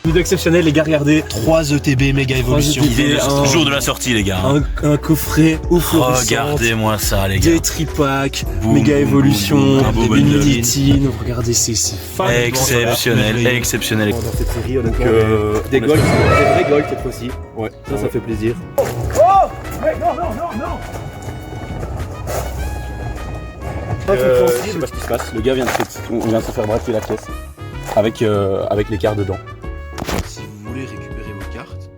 Vidéo exceptionnelle les gars, regardez. 3 ETB méga évolution. Jour de la sortie les gars. Un coffret au fluorescent. Regardez-moi ça les gars. Des tripacks, Boum, méga boum, évolution, boum, boum, un beau une bundle. Militine. Regardez, c'est fan. Exceptionnel, exceptionnel. Dans cette série, honnêtement. Des Gold, des vrais Gold cette fois-ci. Ouais, ça fait plaisir. Je sais pas ce qui se passe, le gars vient de se faire braquer la caisse avec les cartes dedans. Si vous voulez récupérer vos cartes,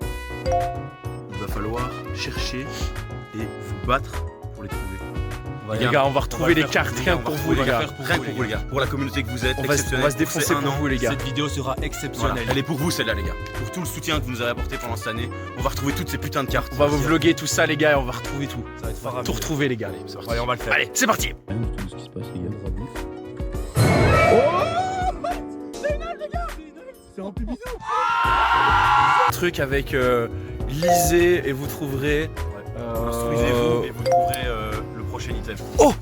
il va falloir chercher et vous battre pour les trouver. Les gars, on va retrouver les cartes rien que pour vous les gars. Rien que pour vous les gars, pour la communauté que vous êtes, On va se défoncer pour vous les gars. Cette vidéo sera exceptionnelle. Voilà. Elle est pour vous celle-là les gars. Pour tout le soutien que vous nous avez apporté pendant cette année, on va retrouver toutes ces putains de cartes. On va vous vlogger tout ça les gars et on va retrouver tout. Ça va être faramineux. Tout retrouver les gars. Allez, c'est parti. Allez, on va le faire. Allez, c'est parti. Tout ce qui se passe les gars. Truc avec lisez et vous trouverez. Instruisez-vous et vous trouverez le prochain item. Oh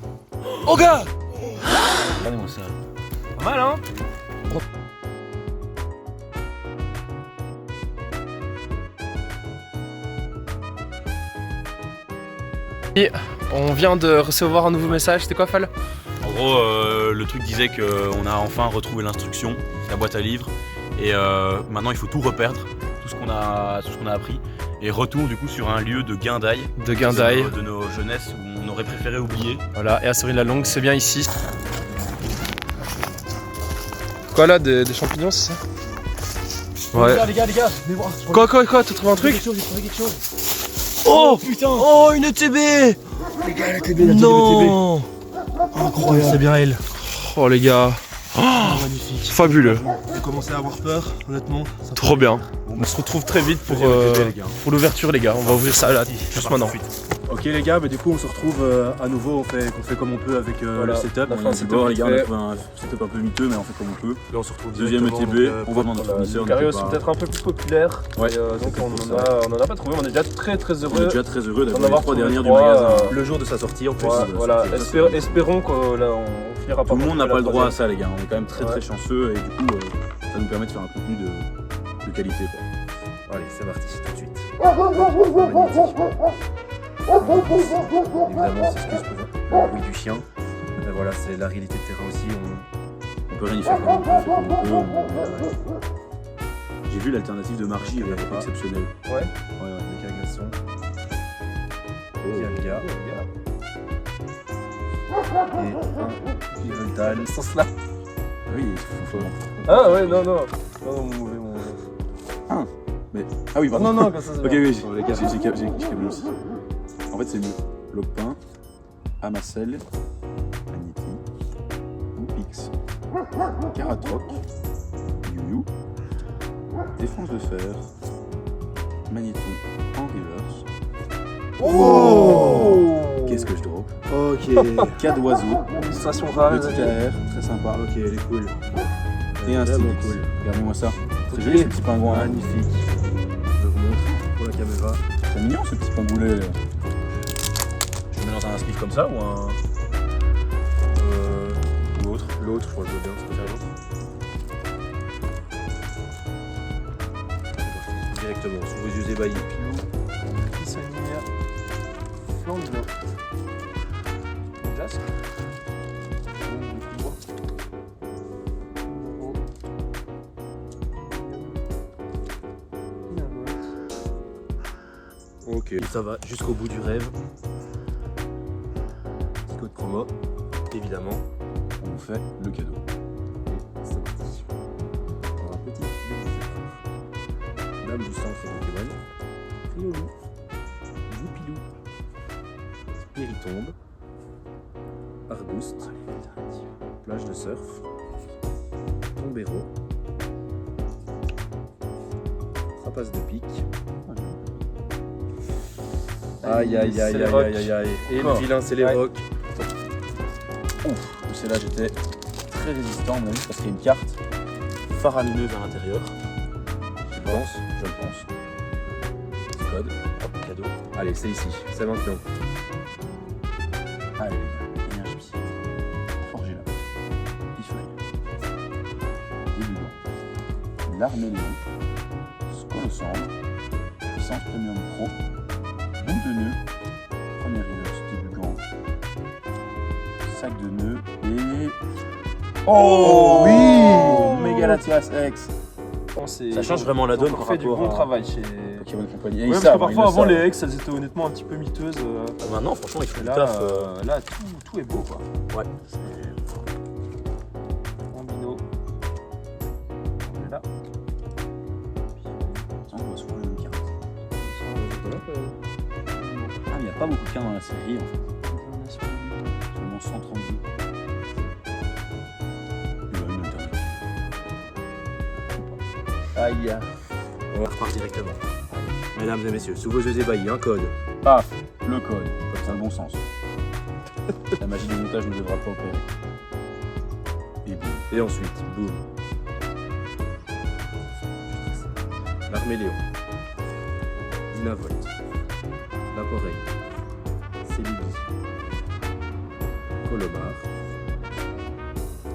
gars. Regardez-moi ça. Pas mal hein. Et on vient de recevoir un nouveau message, c'était quoi Fall? En gros, le truc disait qu'on a enfin retrouvé l'instruction, la boîte à livres, et maintenant il faut tout reperdre, tout ce qu'on a appris, et retour du coup sur un lieu de guindaille, de nos jeunesses où on aurait préféré oublier. Voilà, et à Sorine-la-Longue, c'est bien ici. Quoi là, des champignons, c'est ça? Ouais. Les gars, venez voir. Quoi, t'as trouvé un truc? J'ai trouvé quelque chose. Oh putain. Oh, une ETB. Les gars, la TB, Non. Incroyable. C'est bien elle. Oh les gars. Magnifique. Fabuleux. J'ai commencé à avoir peur, honnêtement. Trop bien. On se retrouve très vite pour l'ouverture les gars. On va ouvrir ça là, juste maintenant. Ok les gars, du coup on se retrouve à nouveau, on fait comme on peut avec le setup. On a d'abord les gars, on a trouvé un setup un peu miteux mais on fait comme on peut. Là on se retrouve Deuxième ETB, on va demander notre fournisseur. Les Carios sont peut-être un peu plus populaires. Ouais, donc on en a pas trouvé, on est déjà très On est heureux. déjà très heureux d'en d'avoir les avoir 3 trouvé dernières du trois, magasin. le jour de sa sortie en plus. Voilà, Ça, c'est espérons qu'on finira par. Tout le monde n'a pas le droit à ça. ça les gars, on est quand même très chanceux et du coup ça nous permet de faire un contenu de qualité quoi. Allez, c'est parti, tout de suite. Évidemment, on s'excuse pour le bruit du chien. Mais voilà, c'est la réalité de terrain aussi. On peut rien y faire comme on peut, on fait comme on peut. J'ai vu l'alternative de Margie, elle est exceptionnelle. Ouais. Les Les glaçons. Il y a le gars. Et un Virental. Sans cela. Oui, il faut. Ah ouais, non. Non, mauvais. Mais... Ah oui, pardon. Non, comme ça c'est Ok, bien. oui, j'ai câblé aussi. En fait, c'est mieux. Lopin, Amacel, Magneti, Oupix, Caratroc, Yu-Yu, Défense de fer, Magnéton en reverse. Oh. Qu'est-ce que je drop? Ok. Cas d'oiseau, Station rare. petit AR, très sympa. Ok, elle est cool. Et un Vraiment Stylix. cool. Regardez-moi ça. C'est Ok. joli ce petit pingouin. Hein. Magnifique. Je vous montre pour la caméra. C'est mignon ce petit pangoulet là. Je mets dans un spiff comme ça ou un. Ou autre. L'autre, je crois que je veux bien, c'est préféré l'autre. Directement, sur vos yeux ébahis. Pisonnière. Flanc de l'eau. Glace. Ok. Et ça va jusqu'au bout du rêve. Petit code promo, évidemment. On vous fait le cadeau. C'est parti. Alors, un petit Dame du centre Pokémon. Riolu. Goupilou. Spiritombe. Argouste. Plage de surf. Tombéro. Rapace de pique. Aïe aïe aïe C'est aïe les aïe rocs. aïe aïe. Et le Encore. vilain c'est les Ouais. rocs. Ouf, celle-là j'étais très résistant à mon avis parce qu'il y a une carte faramineuse à l'intérieur. Je pense. Petit code, hop, cadeau. Allez, c'est ici, c'est maintenant. Allez les gars, énergie. Forger là. Pifeuille. Début blanc. L'armée Léon. cendres, puissance premium pro, boule de nœud, première début gant, sac de nœud et... Oh oui, Megalatias X. Ça change vraiment la donne par fait du rapport bon à travail chez... Pokémon Company. Et Ouais, ils parce savent, que parfois ils le avant savent. les X elles étaient honnêtement un petit peu miteuses. Maintenant, franchement, ils font Et du là, taf. là tout est beau quoi. Ouais. Bambino. On est là. On voit souvent les mêmes cartes. Ah, mais il n'y a pas beaucoup de cartes dans la série en fait. Seulement 132. Il y a une alternative. Aïe. On repart directement. Mesdames et messieurs, sous vos yeux ébahis, un code. Paf, le code. C'est le bon sens. La magie du montage ne devra pas opérer. Et boum. Et ensuite, boum. L'Arméléon. Dynavolt. Vaporeille. Célibi. Colomar.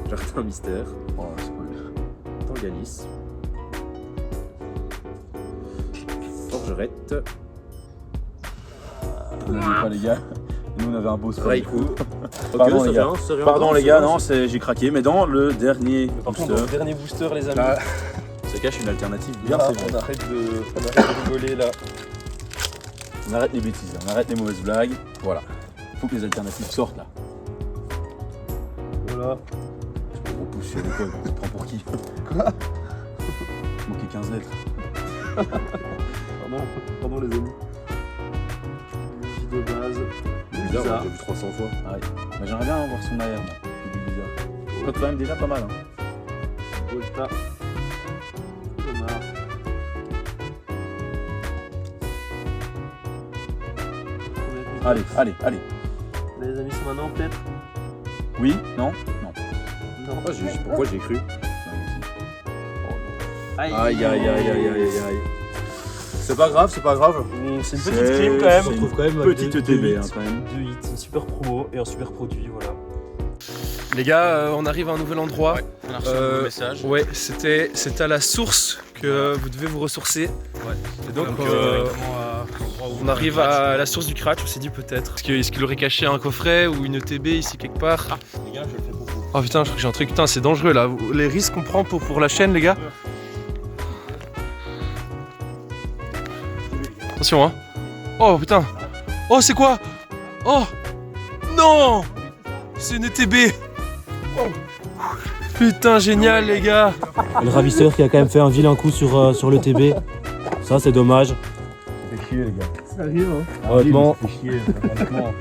Jardin Mystère. Oh, spoiler. Tangalis. Forgerette. N'oubliez pas les gars. Nous on avait un beau spoiler. Raikou. Pardon, Ok, les ça gars. vient, ça vient. Pardon Non, les ça gars, vient, non, j'ai craqué. Mais dans le dernier Par contre, booster, dans le dernier booster les amis. là, se cache une alternative bien Là, sévère. on arrête de rigoler là. On arrête les bêtises, on arrête les mauvaises blagues. Voilà. Faut que les alternatives sortent là. Voilà. Je me repousse sur le code. Tu te prends pour qui? Quoi? Il manquait 15 lettres. Pardon les amis. Énergie de base. Bizarre, Bizarre. j'ai vu 300 fois. Ouais. Mais j'aimerais bien voir son AR, moi. C'est bizarre. Code quand même déjà pas mal. Hein. Volta. Colomar. Allez. Les amis, c'est maintenant peut-être. Oui? Non? Non. Non. Pourquoi j'ai cru? Non, aussi. Aïe. C'est pas grave, c'est pas grave. C'est une petite crime quand même. C'est une quand même petite TB hein, quand même. 2 hits, une super promo et un super produit, voilà. Les gars, on arrive à un nouvel endroit. On a reçu un nouveau message. Ouais, c'était à la source que vous devez vous ressourcer. Et donc, on arrive à la source du crash. On s'est dit peut-être. Est-ce qu'il aurait caché un coffret ou une ETB ici quelque part? Les gars, je le fais pour vous. Oh putain, je crois que j'ai un truc. Putain, c'est dangereux là. Les risques qu'on prend pour la chaîne, les gars. Attention, hein. Oh putain. Oh, c'est quoi? Oh non, c'est une ETB. Putain, génial, les gars. Le ravisseur qui a quand même fait un vilain coup sur le TB. Ça, c'est dommage. Ça fait chier les gars. Ça arrive, hein. Honnêtement, Ça fait chier, honnêtement.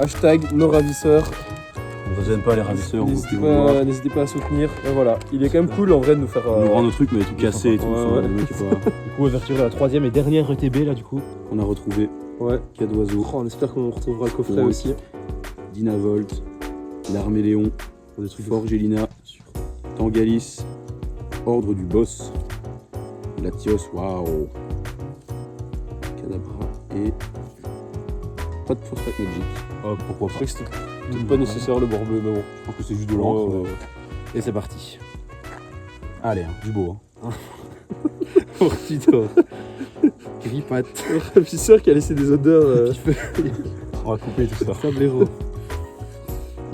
Hashtag nos ravisseurs. On vous gêne pas les ravisseurs, vous pouvez vous voir. N'hésitez pas à soutenir. Et voilà, il est quand même cool en vrai de nous faire. On nous rend nos trucs mais tout cassé et tout. Ouais, enfin, ouais. le mec, quoi. du coup, ouverture de la troisième et dernière ETB là, du coup. On a retrouvé Ouais. Cadoiseau, On espère qu'on retrouvera le coffret Ouais. aussi. Dynavolt, l'Arméléon, Forgelina, Tangalis, Ordre du Boss, Latios, waouh, Kadabra et pas de Phosphate Magic. Oh, pourquoi pas? C'était pas nécessaire le bord bleu, mais bon. Je pense que c'est juste de l'encre. Ouais, ouais. Et c'est parti. Allez, hein, du beau. Hein. Fortidor. Gripat. Le ravisseur qui a laissé des odeurs. On va couper tout ça. Sablero.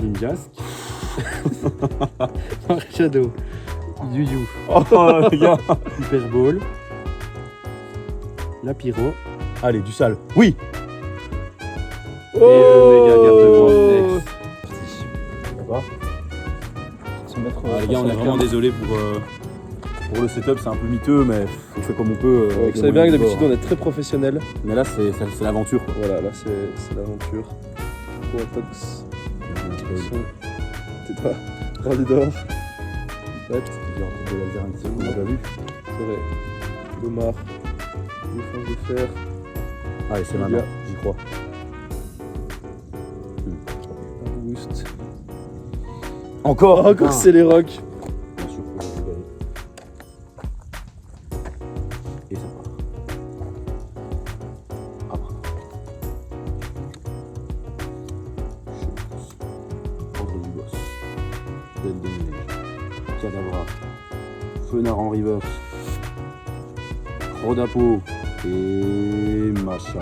Ninjask. Shadow. Yu-Yu. Oh les gars. Hyper Ball. La Pyro. Allez, du sale. Oui. Oh, Et le méga garde de D'accord. Se mettre, Les gars, on est vraiment désolé pour le setup, c'est un peu miteux, mais on fait comme on peut. Vous avec les savez bien que moyens du d'habitude bord. on est très professionnel. Mais là, c'est l'aventure. Quoi. Voilà, là c'est l'aventure. Coatox. T'es pas. Ralidor. Pat. De l'alternative, on l'a déjà vu. C'est vrai. Lomar. Défense de fer. Allez, c'est Les maintenant, gars. j'y crois. Boost. Encore Encore c'est les rocks. Bien sûr, faut que je gagne. Et ça part. Ah bah. Ordre du boss. Belle de neige. Cadavra. Fenard en reverse. Rodapo et Macha.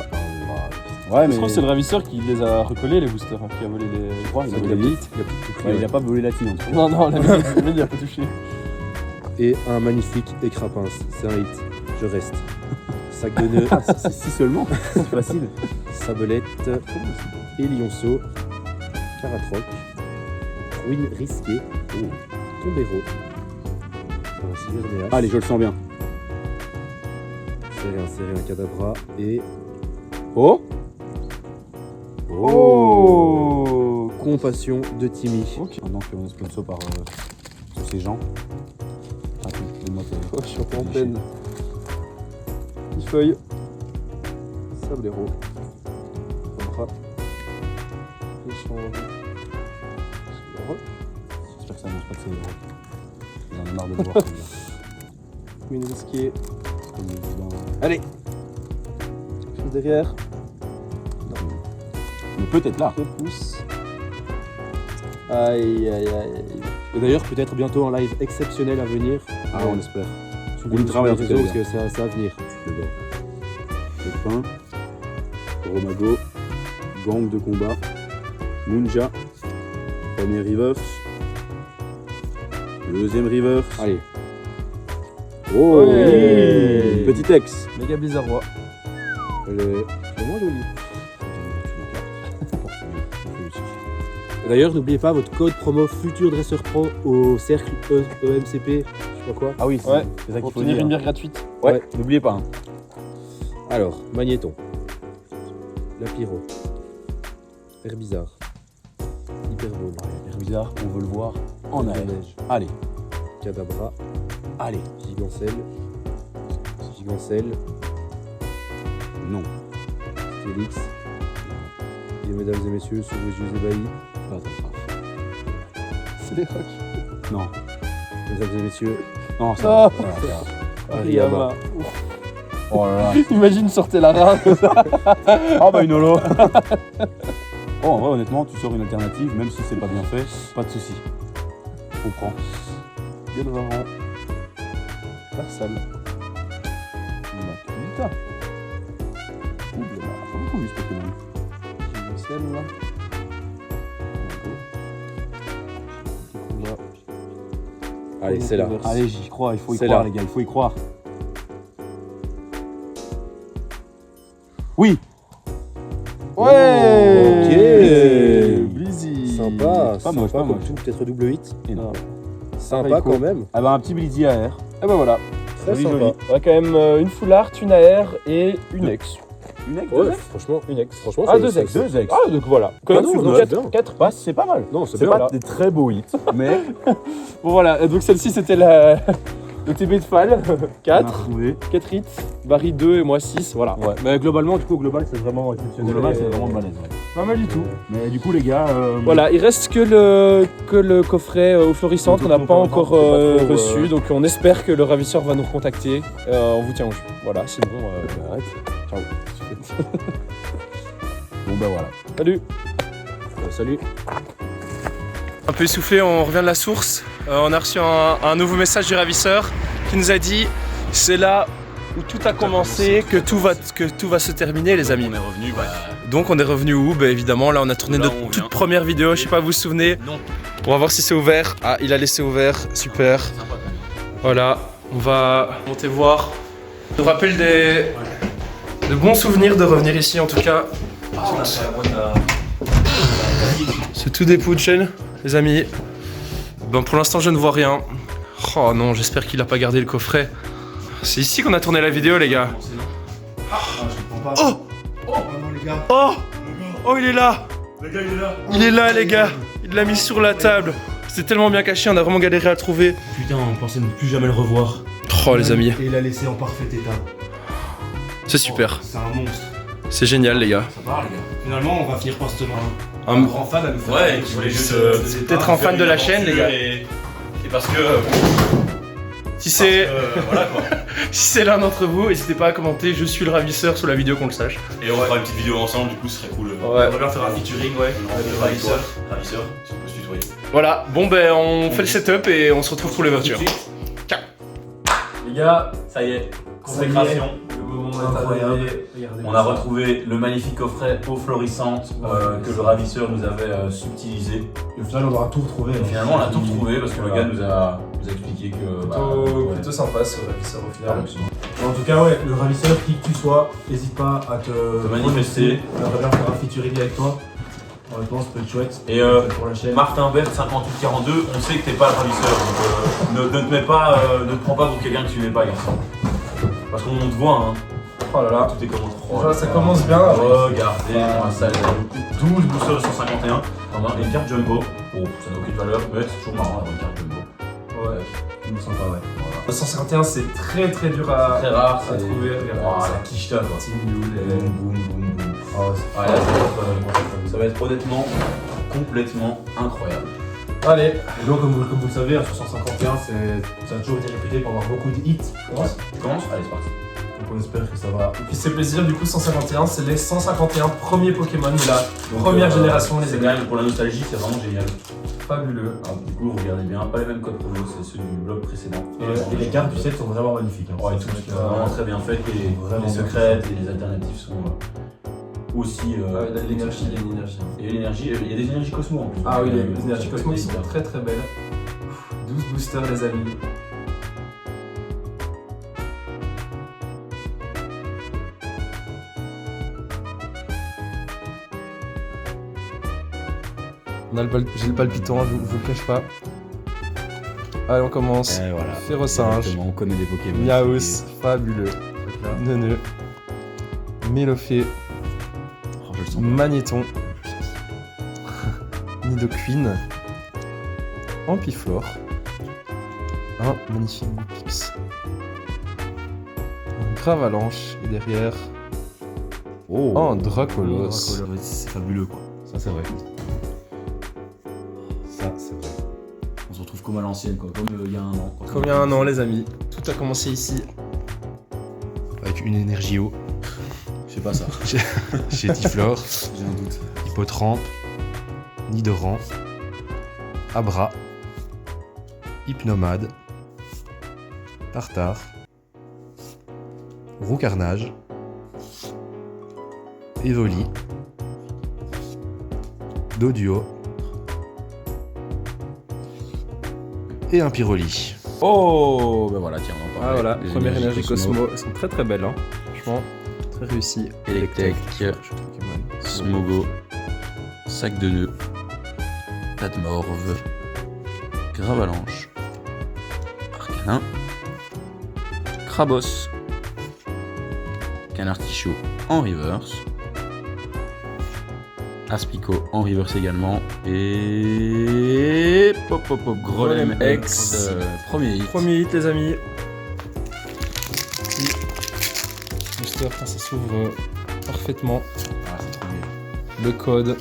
Ouais, mais Je crois que c'est le ravisseur qui les a recollés, les boosters, hein, qui a volé les. je crois qu'il a volé vite. Il a pas volé la tine en tout cas. Non, non, la il a pas touché. Et un magnifique écrapince. C'est un hit. Je reste. Sac de nœuds, C'est si seulement, c'est facile. Sabelette et Lionceau. Caratroc. Ruine risquée. Tombero. Un Cybernéas. Allez, je le sens bien. Serré un Cadabra. Et. Oh Oh Compassion de Timmy. Maintenant qu'on est sponsor par tous ces gens. Attends, donne-moi tes... Oh, je suis un peu en peine. Feuille. Sablero. Bras. Échange. J'espère que ça mange pas de ces héros. J'en ai marre de le voir. Ruine risquée. Comme évident. Allez. Chose derrière. Mais peut-être là. Repousse. Aïe aïe aïe. Et d'ailleurs, peut-être bientôt un live exceptionnel à venir. Ah, on espère. Suivez On y travaille en sur tout les cas, réseaux parce que ça va venir. Le pain. Romago. Gang de combat. Munja. Premier reverse. Deuxième reverse. Allez. Oh Ouais. Petit ex. Méga Blizzard Roi. C'est vraiment joli. D'ailleurs, n'oubliez pas votre code promo Futur Dresseur Pro au cercle EMCP, je sais pas quoi. Ah oui, Ouais. c'est ça Pour qu'il faut obtenir dire. une bière gratuite. Ouais, n'oubliez pas. Hein. Alors, Magnéton. La Pyro. Herbizarre. Hyperbole. L'air bizarre, on veut le voir en La air. Neige. Allez, Cadabra. allez. Gigancelle. Gigancelle. Non. Félix. Et mesdames et messieurs, sous vos yeux ébahis. Pas attrape. C'est les rocs. Non. Mesdames et messieurs, Non, ça Ah. va. Voilà, ça va. Ariyama. Oh là là. Imagine, sortez la rare. Ah bah une holo. Oh, en vrai, honnêtement, tu sors une alternative, même si c'est pas bien fait, pas de soucis. On prend. Galvaran. Larsal. Putain. Ouh, là, ça beaucoup vu ce Pokémon. Gigancelle. allez, c'est là. Allez, j'y crois, il faut y C'est croire, là. les gars, il faut y croire. Oui. Ouais. Ok. Blizzy. Sympa, Pas moche, sympa pas comme moche. tout, peut-être double 8. Et non. Sympa Rico. quand même. Ah bah un petit Blizzy AR. Et ben voilà. Très Joli, sympa. joli. On a quand même une full art, une AR et une ex. Une ex, Ouais, deux ex. franchement, Une ex. franchement, Ah, c'est- deux c'est- ex. Deux ex. Ah, donc voilà. Quand Ah même, non, donc non, c'est bien. 4 Passe, c'est pas mal. Non, c'est C'est bien. pas des très beaux hits, mais Bon voilà, donc celle-ci c'était le TB de Fall. on a 4. retrouvé. 4 hits. Barry 2 et moi 6. Voilà. Ouais, mais globalement, du coup, au global, c'est vraiment exceptionnel. Global, c'est vraiment balèze. Ouais. Pas mal du tout. Mais du coup, les gars. Voilà, il reste que le coffret aux florissantes qu'on n'a pas encore reçu. Donc on espère que le ravisseur va nous recontacter. On vous tient au jus. Voilà, c'est bon. Arrête. Ciao. Bon, bah voilà. Salut. Salut. Un peu essoufflé, on revient de la source. On a reçu un nouveau message du ravisseur qui nous a dit c'est là où tout a commencé, que tout va se terminer les amis. On est revenu, bah, Donc on est revenu où? Bah évidemment là on a tourné Là où notre on toute vient. première vidéo, je sais pas vous vous souvenez. non. On va voir si c'est ouvert. Ah il a laissé ouvert, super. Sympa quand même. Voilà, on va monter voir. Ça nous rappelle de bons souvenirs de revenir ici en tout cas. C'est tout des poutchen, les amis. Bon, pour l'instant, je ne vois rien. Oh non, j'espère qu'il a pas gardé le coffret. C'est ici qu'on a tourné la vidéo, les gars. Oh Oh, il est là. Il est là, les gars. Il l'a mis sur la table. C'était tellement bien caché, on a vraiment galéré à le trouver. Putain, on pensait ne plus jamais le revoir. Oh, les amis, Et il l'a laissé en parfait état. c'est super. C'est un monstre. C'est génial, les gars. Ça part, les gars. Finalement, on va finir par se tenir Un- grand fan à nous faire. Ouais, je voulais juste. peut-être un fan de la chaîne, les gars. Et parce que. Si c'est voilà quoi. si c'est l'un d'entre vous, n'hésitez pas à commenter. Je suis le ravisseur sous la vidéo qu'on le sache. Et on fera une petite vidéo ensemble, du coup, ce serait cool. Ouais. On va bien faire un featuring, ouais. Le ravisseur. Ravisseur, si on peut se tutoyer. Voilà. Bon ben on fait le setup et on se retrouve pour l'ouverture. Les gars, ça y est, consécration. Le moment est Incroyable. arrivé. Regardez On a retrouvé le magnifique coffret eau florissante que le ravisseur nous avait subtilisé. Et au final, on aura tout retrouvé. Et finalement, on a tout retrouvé parce que le gars nous a expliqué que. Plutôt sympa ce ravisseur au final. En tout cas, ouais, le ravisseur, qui que tu sois, n'hésite pas à te manifester. On aimerait bien faire un featuring avec toi. Honnêtement, ça peut être chouette. Et pour la chaîne. Martin Bert 5842, on sait que t'es pas le ravisseur, donc ne te mets pas, ne te prends pas pour quelqu'un que tu n'es pas, garçon. Parce qu'on te voit, hein. Oh là là. Tout est commencé. Déjà, ça commence bien. Regardez, ça, 12 boosters de 151. Et une carte jumbo. Bon, ça n'a aucune valeur, mais c'est toujours marrant d'avoir une carte jumbo. Ouais. Nous sympa, ouais. Le 151, c'est très très dur à, Très rare, à trouver. Regardez Oh, ça. la quicheta quoi. Team Mule et- Boum, boum, boum, boum. Ah, Ouais, là, ça va être honnêtement complètement incroyable. Allez, Et donc, comme vous le savez, sur 151, ça a toujours été réputé pour avoir beaucoup de hits. Tu commences? Allez, c'est parti. Donc, on espère que ça va. et puis c'est plaisir, du coup 151, c'est les 151 premiers Pokémon de la première génération, les C'est amis. génial pour la nostalgie, c'est vraiment génial. Fabuleux. Alors, du coup, regardez bien, pas les mêmes codes promo, c'est ceux du blog précédent. Et les cartes du set sont vraiment magnifiques. Hein. Ouais, tout c'est vraiment très bien fait, et Vraiment les bien secrètes et les alternatives sont aussi. L'énergie, il y a une énergie. Et l'énergie, il y a des énergies Cosmo en plus. Ah oui, Donc, les énergies Cosmo qui sont très très belles. 12 boosters, les amis. J'ai le palpitant, je vous le cache pas. Allez, on commence. Et voilà. Férocinge, Exactement, on connaît les Pokémon. Miaus, fabuleux. Neuneu, Mélofée, Oh, je le sens. Magnéton, Nidoqueen, Ampiflore, un magnifique Pix, un Gravalanche et derrière un Dracolos. C'est fabuleux quoi. Ça, c'est vrai. Ça, c'est vrai. On se retrouve comme à l'ancienne quoi, comme il y a un an. quoi. Comme il y a un an, les amis, tout a commencé ici. Avec une énergie eau. Je sais pas ça. Chez Tiflore, J'ai un doute. Hippotrampe, Nidoran, Abra, Hypnomade, Tartare, Roucarnage, Evoli, Doduo et un Pyroli. Oh, bah voilà, tiens, on en Ah parlait. voilà, Les première énergie Cosmo. Cosmo, elles sont très très belles, hein. Franchement, très réussi. Electek, Smogo, Sac de nœuds, Tadmorve, Gravalanche, Arcanin, Krabos, Canartichaud en reverse, Aspico en reverse également, et pop pop pop Grolem X, premier hit. Premier hit, les amis. Petit booster quand ça s'ouvre parfaitement. Ah, c'est trop bien. Le code,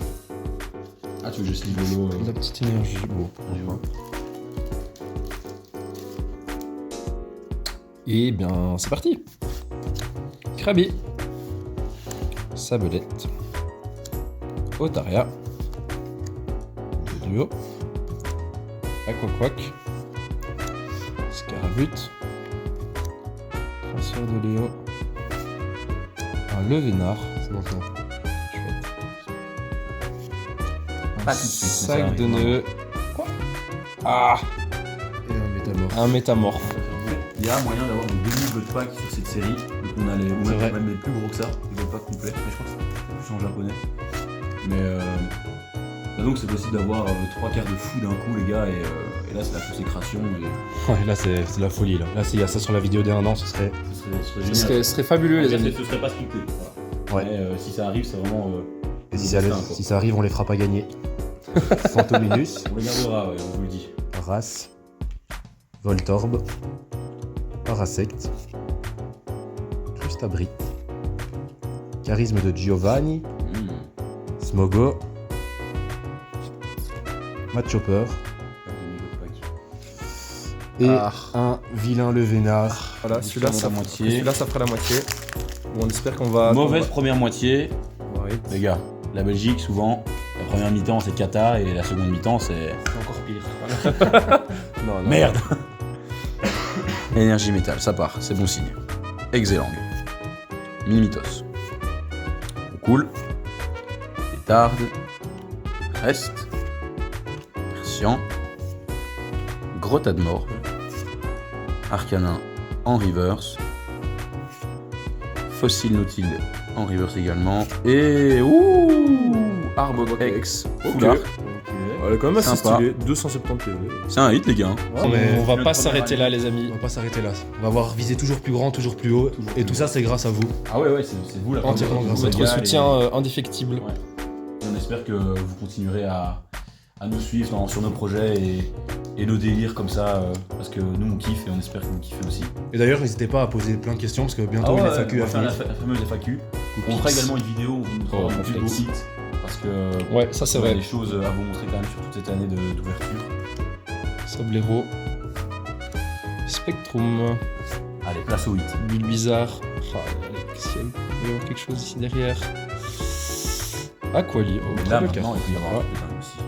Ah, tu veux que je slide l'eau la petite énergie. Bon. Et bien, c'est parti. Krabi, Sabelette, Otaria, Doduo, Aquaquac, Scarabut, Transfert de Léo, un Levénard, c'est maintenant. Chouette. Un Pas tout de suite, ça sac arrive, de nœuds. Quoi? Ah, Et un métamorphe. un métamorphe. Il y a moyen d'avoir des demi-blood packs sur cette série. Donc on a les, ou C'est vrai. même les plus gros que ça, les blood packs complets. Mais je crois que c'est plus en japonais. Mais bah donc c'est possible d'avoir 3 quarts de fou d'un coup, les gars. Et là c'est la consécration. Et Ouais, là c'est la folie là. Là s'il y a ça sur la vidéo d'un an, ce serait. ce serait Ce serait fabuleux, les amis. Ce serait pas scripté. Voilà. Ouais. Mais si ça arrive, c'est vraiment. Et si le ça, destin, quoi. si ça arrive, on les fera pas gagner. Fantominus, On les gardera, ouais, on vous le dit. Ras, Voltorb, Parasect, Crustabri, Charisme de Giovanni, Smogo, Machopper et Ah. un vilain Levénard. Voilà, celui-là, Celui-là, ça, la moitié. celui-là, ça fera la moitié. Bon, on espère qu'on va. Mauvaise première moitié. Ouais, Les gars, la Belgique, souvent, la première mi-temps c'est cata et la seconde mi-temps c'est. encore pire. Non, non. Merde. Énergie métal, ça part, c'est bon signe. Exelang. Minimitos. Cool. Tétarde. Reste. Persian. Grotta de Morve. Arcanin en reverse. Fossile Nautile en reverse également. Et Arborex. Foulard. Ouais, quand même assez Sympa. stylé. 270 PV. C'est un hit les gars. On va pas s'arrêter là, les amis. On va pas s'arrêter là. On va voir viser toujours plus grand, toujours plus haut. Et tout ça, c'est grâce à vous. Ah ouais, c'est vous la Entièrement première. grâce à Votre Gars, soutien indéfectible. Ouais. Et on espère que vous continuerez à nous suivre sur nos projets et nos délires comme ça, parce que nous on kiffe et on espère que vous kiffez aussi. Et d'ailleurs, n'hésitez pas à poser plein de questions parce que bientôt une FAQ on à va faire venir. la fameuse FAQ. On fera également une vidéo où on Oh, montrera un plus beau complexe. site parce que Ouais, ça c'est on a vrai. des choses à vous montrer quand même sur toute cette année d'ouverture. Sablero. Spectrum. Allez, place au hit. Bulle bizarre. Ah, allez, qu'est-ce qu'il y a? Il y a quelque chose ici derrière. Aquali. Oh, Mais très là belle maintenant, carte. il peut y avoir des dingues aussi.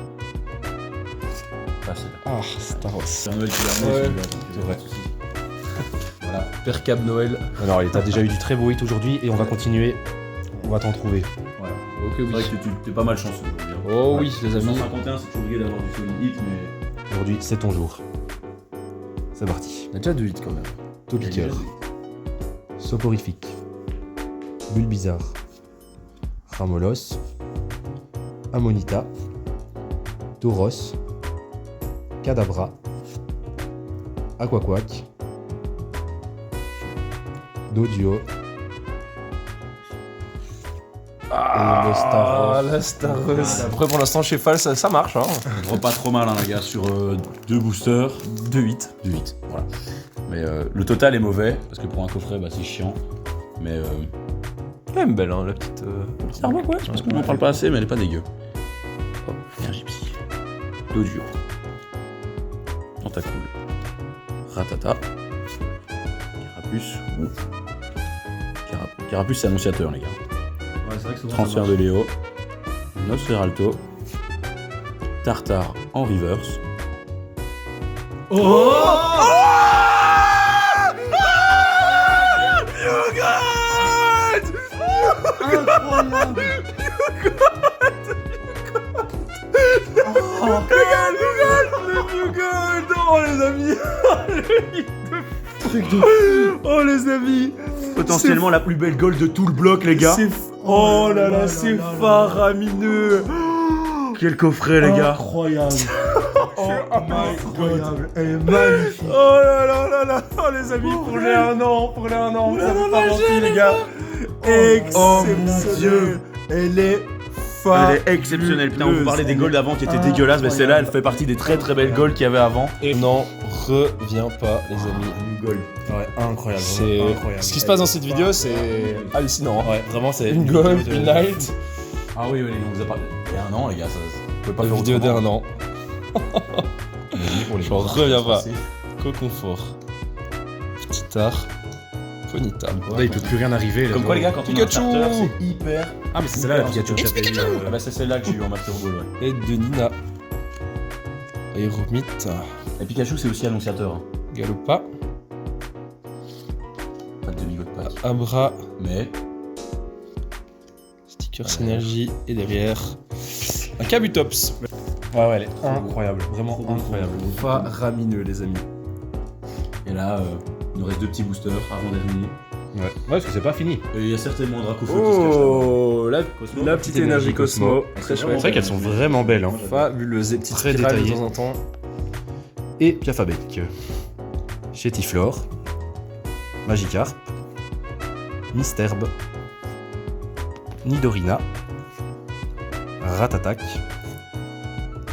Là, c'est là. Ah, Staros. C'est un Noël qui l'a Ouais. celui-là, donc C'est vrai. pas de soucis. Voilà. Père Cab Noël. Alors, t'as déjà eu du très beau hit aujourd'hui et on va continuer. On va t'en trouver. Voilà. Ok, C'est vrai oui. que t'es pas mal chanceux aujourd'hui. hein. Oh oui, les amis. 151, c'est toujours gai d'avoir du solid hit, mais. Aujourd'hui, c'est ton jour. C'est parti. On a déjà 2 hits quand même. Topiqueur. Soporifique. Bulle bizarre. Ramolos. Amonita. Tauros. Cadabra. Aquaquac. Dodio. Ah, le Staros. la Staros. Après, pour l'instant, chez Fall, ça marche. Hein. Je vois pas trop mal, hein, les gars, sur 2 boosters. 2 hits. Du 8, voilà. Mais le total est mauvais, parce que pour un coffret, bah, c'est chiant. Mais Quand même belle, hein, la petite. petite armoire, ouais, parce qu'on en parle pas assez, mais elle est pas dégueu. Hop, énergie psy. Dodio. Tentacool. Ratata. Carapuce. Ouh. Carapuce, c'est annonciateur, les gars. Ouais, c'est vrai que souvent. Transfert de Léo. Nosferalto. Tartare en reverse. Oh les amis. Oh les amis. Potentiellement la plus belle goal de tout le bloc, les gars. Oh là là, c'est faramineux. Quel coffret, les gars. Incroyable. Oh incroyable. Elle est magnifique. Oh là là là là. Oh les amis, pour les 1 an, vous avez pas menti les gars. Exceptionnel. Elle est Elle est exceptionnelle. Putain, on vous parlait des goals d'avant qui étaient dégueulasses, mais celle-là, elle fait partie des très très belles goals qu'il y avait avant. Et n'en revient pas, les amis. Une goal. Ouais, incroyable. C'est... vraiment incroyable. Ce qui se passe dans cette vidéo, c'est hallucinant. hein. Ouais, vraiment, c'est Une goal, une night, Ah oui, on vous a parlé. Il y a 1 an, les gars, ça. Vous pouvez pas une faire vidéo autrement. d'1 an. Pour les J'en gens, reviens ça pas. se passer. Co-confort. Petit art. Ponita. Là, il peut plus rien arriver. Comme quoi, les gars, quand on a un Pikachu. starter, c'est hyper. Ah, mais c'est celle-là, la Pikachu que j'avais eu. Ah bah, c'est celle-là que j'ai eu en Master Ball, ouais. Et de Nina. Aéromite. Et Pikachu, c'est aussi annonciateur. Hein. Galopa. Pas de demi-god pack. Abra. Mais. Sticker Synergie. Et derrière. Un Kabutops. Ouais, ouais, elle est incroyable. Vraiment incroyable. faramineux les amis. Et là, il nous reste 2 petits boosters avant-dernier. Ouais, parce que c'est pas fini. Et il y a certainement un Dracofeu qui se cache là-bas. Oh, la petite énergie Cosmo. Très C'est chouette. vrai qu'elles sont vraiment belles. Hein. Fabuleuse. Des petites Très spirales de détaillées. temps en temps. Et Piafabec. Chétiflore. Magikarp. Misterbe. Nidorina. Ratatak.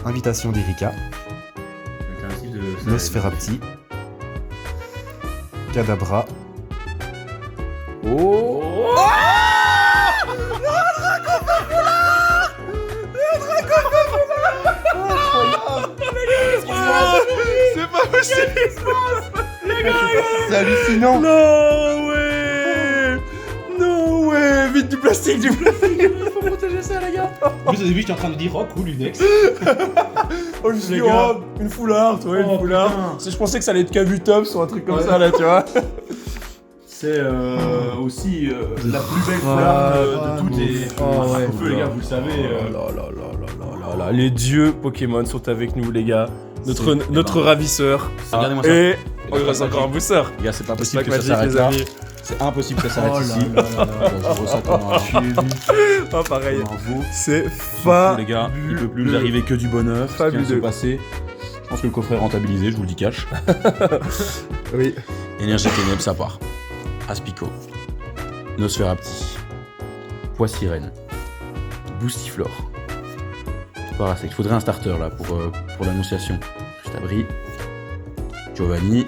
Invitation d'Erika. L'alternative de- Nosferapti. Cadabra. Oh. C'est pas possible. C'est hallucinant. No way. No way. Vite du plastique, du plastique. Faut protéger ça les gars. En plus, au début, j'étais en train de dire oh cool, une ex. Oh, je me suis dit, oh, une foulard, tu vois, une foulard. Parce que je pensais que ça allait être Kabutops ou un truc comme ça là, tu vois. C'est aussi la plus belle flamme de toutes les feux, les gars, vous le savez. Les dieux Pokémon sont avec nous, les gars. Notre ravisseur. Regardez-moi ça. Et il reste encore un booster. Les gars, c'est pas possible Pack que ça Magic, s'arrête les là. amis. C'est impossible que ça s'arrête ici. Je vois ça comme un Oh, pareil. veau. C'est Les gars, il peut plus nous arriver que du bonheur. Ce qui vient de se Fabuleux. passer. Je pense que le coffret est rentabilisé, je vous le dis cash. Oui. Énergie ténèbres, ça part. Aspico. Nosferapti. Poissirène. Boostiflore. Parasect. Il faudrait un starter là pour l'annonciation. Juste abri. Giovanni.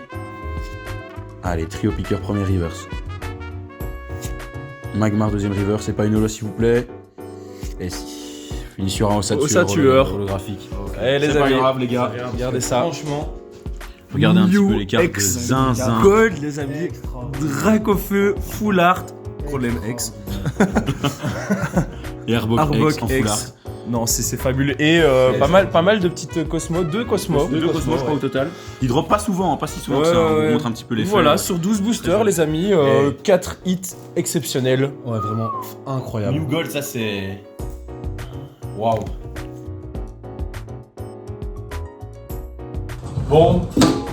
Allez, trio piqueur premier reverse. Magmar deuxième reverse, c'est pas une holo s'il vous plaît. Et si. Fini sur un ossature. Ossature. Holographique. Allez, les C'est pas amis. grave les gars. Regardez ça. Franchement, Regardez un petit peu les cartes de X zinzin. Gold, les amis. Dracofeu, Full Art. Problème X. Et Arbok X en full art. Non, c'est fabuleux. Et pas mal de petites Cosmo. 2 Cosmo. Deux Cosmos, je crois, au total. Il drop pas souvent, pas si souvent que ça. Ouais, On ouais. vous montre un petit peu les Voilà, feuilles. sur 12 boosters, les amis. 4 hits exceptionnels. Ouais, vraiment incroyable. New Gold, ça c'est. Waouh. Bon,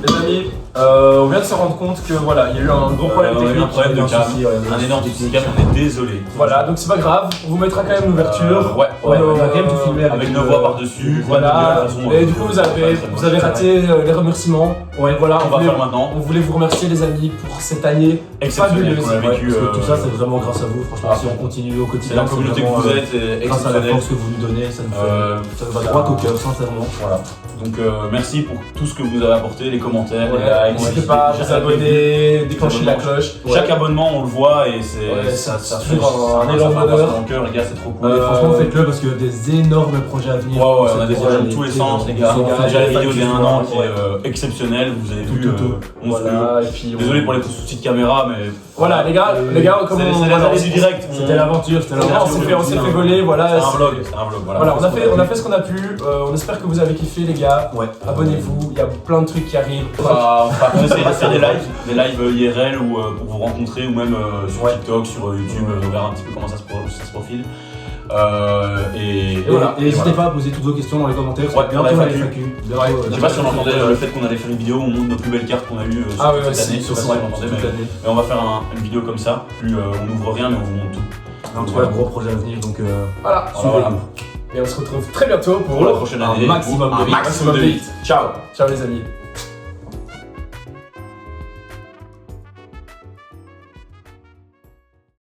les amis, on vient de se rendre compte que voilà, il y a eu un gros problème On a eu technique. un problème de câble, un énorme souci de câble, on est désolé. Voilà, donc c'est pas grave, on vous mettra quand même l'ouverture. Ouais, On va quand même tout filmer avec nos voix par-dessus. Voilà, et du coup vous avez raté les remerciements. Ouais, voilà, On va faire maintenant. on voulait vous remercier les amis pour cette année Exceptionnel fabuleuse. qu'on a vécu. Tout ça, c'est vraiment grâce à vous. Franchement, si on continue au C'est quotidien, la communauté que vraiment, vous êtes, est grâce à la exceptionnelle. force que vous nous donnez, ça nous va droit au cœur, sincèrement. Voilà. Donc merci pour tout ce que vous nous avez apporté, les commentaires, les Ouais, likes. n'hésitez pas à vous abonner, déclencher la cloche. Chaque abonnement, on le voit et Ouais, ça c'est fait toujours un élan ça fait bonheur. passer dans le cœur, les gars, c'est trop cool. Franchement, faites-le parce qu'il y a des énormes projets à venir. Ouais, on a Cette des fois, projets de les tous les prix, sens, les gars. sont On a déjà la gars, vidéo d'il y a un an qui est exceptionnelle, vous avez vu. monstrueux. Voilà, et puis Désolé pour les soucis de caméra, mais voilà, les gars, comment c'est les aléas du direct. C'était l'aventure, c'était On s'est fait voler, voilà. C'est un vlog, Voilà, on a fait ce qu'on a pu. On espère que vous avez kiffé, les gars. Ouais. Abonnez-vous, il y a plein de trucs qui arrivent. On essaie de faire des lives IRL ou pour vous rencontrer ou même sur TikTok, sur YouTube, on verra un petit peu comment ça se profile. Et voilà. Et n'hésitez pas à poser toutes vos questions dans les commentaires. Ouais, bientôt dans la la FAQ. FAQ. Je sais pas si on entendait le fait qu'on allait faire une vidéo où on montre nos plus belles cartes qu'on a eues Ah ouais, cette année. Je sais pas si on entendait, mais on va faire une vidéo comme ça. Plus on n'ouvre rien, mais on vous montre tout. En tout cas, gros projet à venir, donc Voilà. Voilà. Et on se retrouve très bientôt Pour la prochaine année. maximum de hits. maximum de hits. Ciao. Ciao les amis.